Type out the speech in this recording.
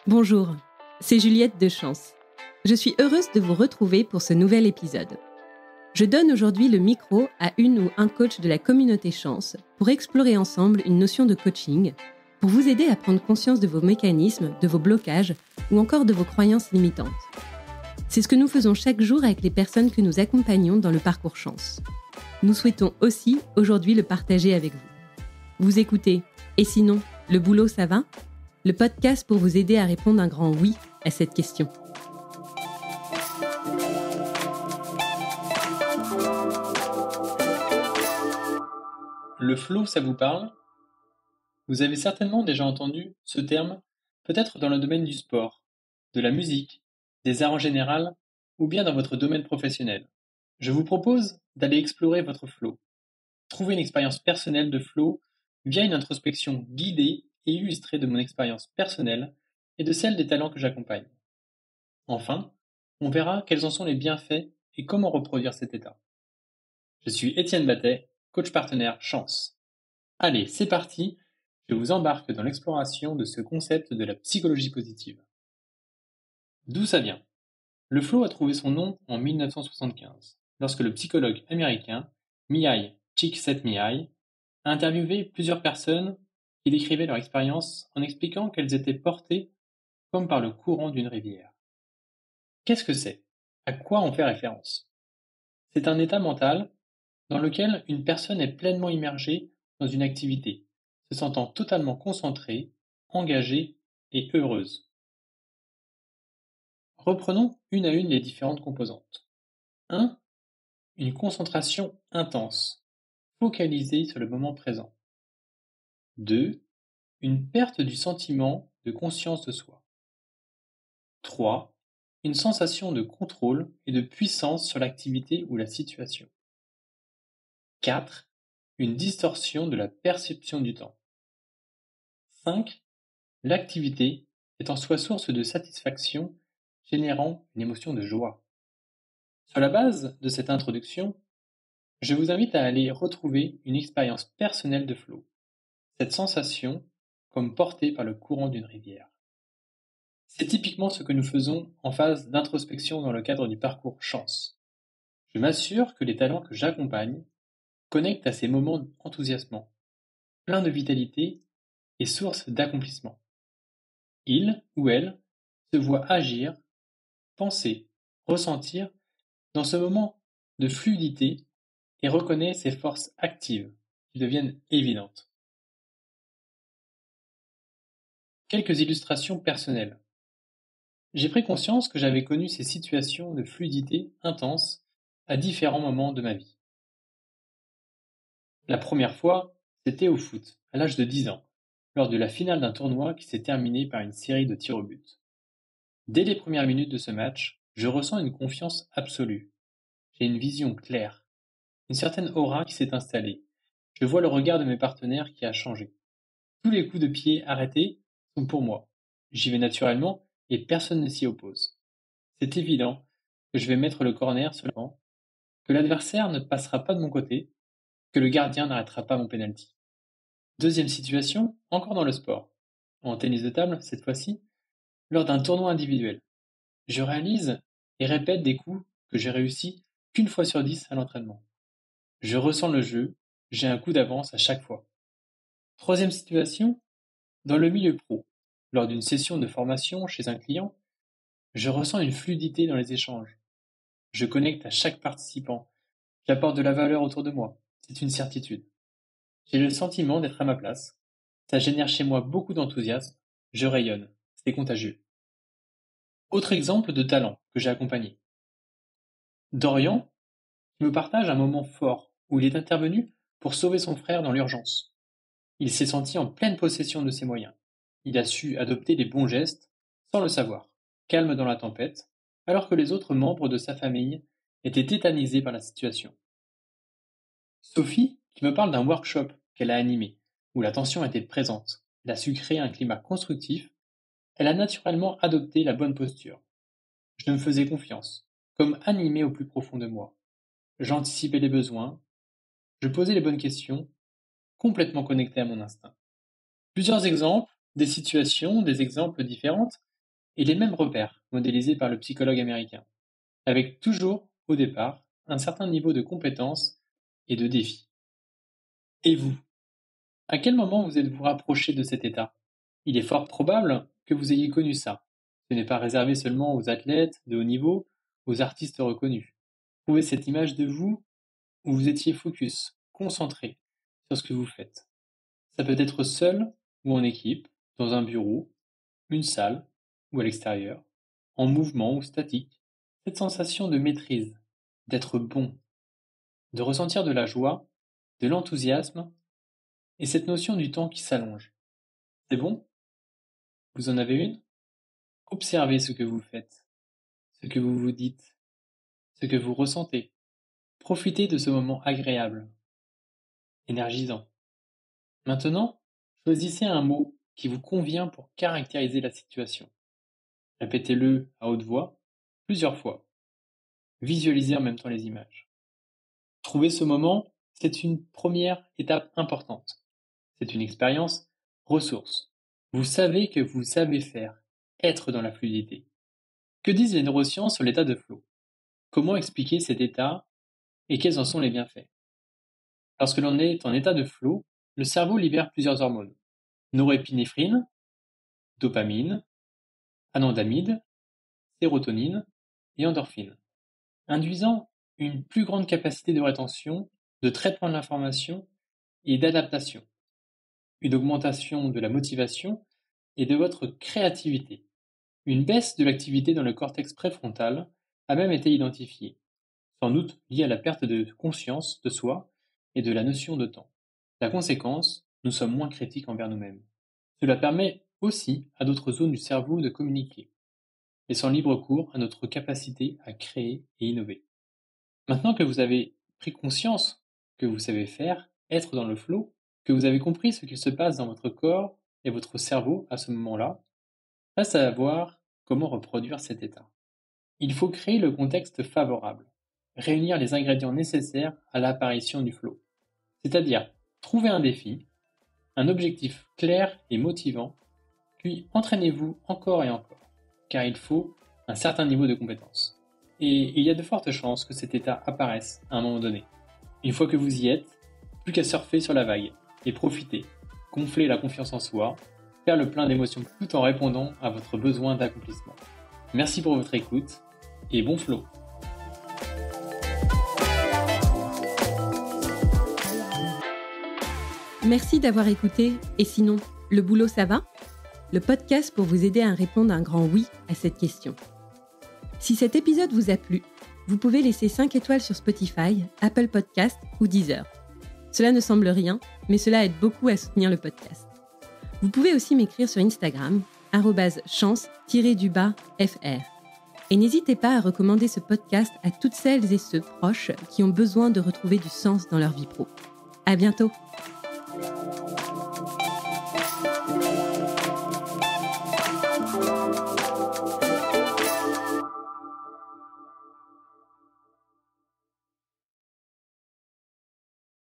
Bonjour, c'est Juliette de Chance. Je suis heureuse de vous retrouver pour ce nouvel épisode. Je donne aujourd'hui le micro à une ou un coach de la communauté Chance pour explorer ensemble une notion de coaching, pour vous aider à prendre conscience de vos mécanismes, de vos blocages ou encore de vos croyances limitantes. C'est ce que nous faisons chaque jour avec les personnes que nous accompagnons dans le parcours Chance. Nous souhaitons aussi aujourd'hui le partager avec vous. Vous écoutez « Et sinon, le boulot, ça va ?» Le podcast pour vous aider à répondre un grand oui à cette question. Le flow, ça vous parle ? Vous avez certainement déjà entendu ce terme, peut-être dans le domaine du sport, de la musique, des arts en général, ou bien dans votre domaine professionnel. Je vous propose d'aller explorer votre flow. Trouver une expérience personnelle de flow via une introspection guidée et illustrée de mon expérience personnelle et de celle des talents que j'accompagne. Enfin, on verra quels en sont les bienfaits et comment reproduire cet état. Je suis Étienne Battet, coach partenaire Chance. Allez, c'est parti, je vous embarque dans l'exploration de ce concept de la psychologie positive. D'où ça vient ? Le flow a trouvé son nom en 1975, lorsque le psychologue américain Mihaly Csikszentmihalyi a interviewé plusieurs personnes qui décrivaient leur expérience en expliquant qu'elles étaient portées comme par le courant d'une rivière. Qu'est-ce que c'est ? À quoi on fait référence ? C'est un état mental dans lequel une personne est pleinement immergée dans une activité, se sentant totalement concentrée, engagée et heureuse. Reprenons une à une les différentes composantes. 1. Une concentration intense, focalisée sur le moment présent. 2. Une perte du sentiment de conscience de soi. 3. Une sensation de contrôle et de puissance sur l'activité ou la situation. 4. Une distorsion de la perception du temps. 5. L'activité est en soi source de satisfaction, générant une émotion de joie. Sur la base de cette introduction, je vous invite à aller retrouver une expérience personnelle de flow, cette sensation comme portée par le courant d'une rivière. C'est typiquement ce que nous faisons en phase d'introspection dans le cadre du parcours Chance. Je m'assure que les talents que j'accompagne connectent à ces moments enthousiasmants, pleins de vitalité et source d'accomplissement. Il ou elle se voit agir, penser, ressentir dans ce moment de fluidité et reconnaît ses forces actives qui deviennent évidentes. Quelques illustrations personnelles. J'ai pris conscience que j'avais connu ces situations de fluidité intense à différents moments de ma vie. La première fois, c'était au foot, à l'âge de 10 ans, lors de la finale d'un tournoi qui s'est terminé par une série de tirs au but. Dès les premières minutes de ce match, je ressens une confiance absolue. J'ai une vision claire, une certaine aura qui s'est installée. Je vois le regard de mes partenaires qui a changé. Tous les coups de pied arrêtés sont pour moi. J'y vais naturellement et personne ne s'y oppose. C'est évident que je vais mettre le corner sur le banc, que l'adversaire ne passera pas de mon côté, que le gardien n'arrêtera pas mon penalty. Deuxième situation, encore dans le sport. En tennis de table, cette fois-ci, lors d'un tournoi individuel. Je réalise et répète des coups que j'ai réussi qu'une fois sur 10 à l'entraînement. Je ressens le jeu, j'ai un coup d'avance à chaque fois. Troisième situation, dans le milieu pro. Lors d'une session de formation chez un client, je ressens une fluidité dans les échanges. Je connecte à chaque participant. J'apporte de la valeur autour de moi. C'est une certitude. J'ai le sentiment d'être à ma place. Ça génère chez moi beaucoup d'enthousiasme. Je rayonne. C'est contagieux. Autre exemple de talent que j'ai accompagné. Dorian me partage un moment fort où il est intervenu pour sauver son frère dans l'urgence. Il s'est senti en pleine possession de ses moyens. Il a su adopter les bons gestes sans le savoir, calme dans la tempête, alors que les autres membres de sa famille étaient tétanisés par la situation. Sophie, qui me parle d'un workshop qu'elle a animé, où la tension était présente, elle a su créer un climat constructif, elle a naturellement adopté la bonne posture. Je me faisais confiance, comme animé au plus profond de moi. J'anticipais les besoins, je posais les bonnes questions, complètement connecté à mon instinct. Plusieurs exemples, des situations, des exemples différentes, et les mêmes repères modélisés par le psychologue américain, avec toujours, au départ, un certain niveau de compétence et de défi. Et vous? À quel moment vous êtes-vous rapproché de cet état? Il est fort probable que vous ayez connu ça. Ce n'est pas réservé seulement aux athlètes de haut niveau, aux artistes reconnus. Trouvez cette image de vous où vous étiez focus, concentré sur ce que vous faites. Ça peut être seul ou en équipe, dans un bureau, une salle ou à l'extérieur, en mouvement ou statique. Cette sensation de maîtrise, d'être bon, de ressentir de la joie, de l'enthousiasme et cette notion du temps qui s'allonge. C'est bon? Vous en avez une? Observez ce que vous faites, ce que vous vous dites, ce que vous ressentez. Profitez de ce moment agréable, énergisant. Maintenant, choisissez un mot qui vous convient pour caractériser la situation. Répétez-le à haute voix, plusieurs fois. Visualisez en même temps les images. Trouver ce moment, c'est une première étape importante. C'est une expérience ressource. Vous savez que vous savez faire, être dans la fluidité. Que disent les neurosciences sur l'état de flow? Comment expliquer cet état et quels en sont les bienfaits? Lorsque l'on est en état de flow, le cerveau libère plusieurs hormones. Norépinéphrine, dopamine, anandamide, sérotonine et endorphine, induisant une plus grande capacité de rétention, de traitement de l'information et d'adaptation, une augmentation de la motivation et de votre créativité. Une baisse de l'activité dans le cortex préfrontal a même été identifiée, sans doute liée à la perte de conscience de soi et de la notion de temps. La conséquence, nous sommes moins critiques envers nous-mêmes. Cela permet aussi à d'autres zones du cerveau de communiquer, laissant libre cours à notre capacité à créer et innover. Maintenant que vous avez pris conscience que vous savez faire, être dans le flow, que vous avez compris ce qu'il se passe dans votre corps et votre cerveau à ce moment-là, reste à voir comment reproduire cet état. Il faut créer le contexte favorable, réunir les ingrédients nécessaires à l'apparition du flow, c'est-à-dire trouver un défi, un objectif clair et motivant, puis entraînez-vous encore et encore, car il faut un certain niveau de compétence. Et il y a de fortes chances que cet état apparaisse à un moment donné. Une fois que vous y êtes, plus qu'à surfer sur la vague et profiter, gonfler la confiance en soi, faire le plein d'émotions tout en répondant à votre besoin d'accomplissement. Merci pour votre écoute et bon flow! Merci d'avoir écouté. Et sinon, le boulot, ça va? Le podcast pour vous aider à répondre un grand oui à cette question. Si cet épisode vous a plu, vous pouvez laisser 5 étoiles sur Spotify, Apple Podcasts ou Deezer. Cela ne semble rien, mais cela aide beaucoup à soutenir le podcast. Vous pouvez aussi m'écrire sur Instagram, @chance_fr. Et n'hésitez pas à recommander ce podcast à toutes celles et ceux proches qui ont besoin de retrouver du sens dans leur vie pro. À bientôt!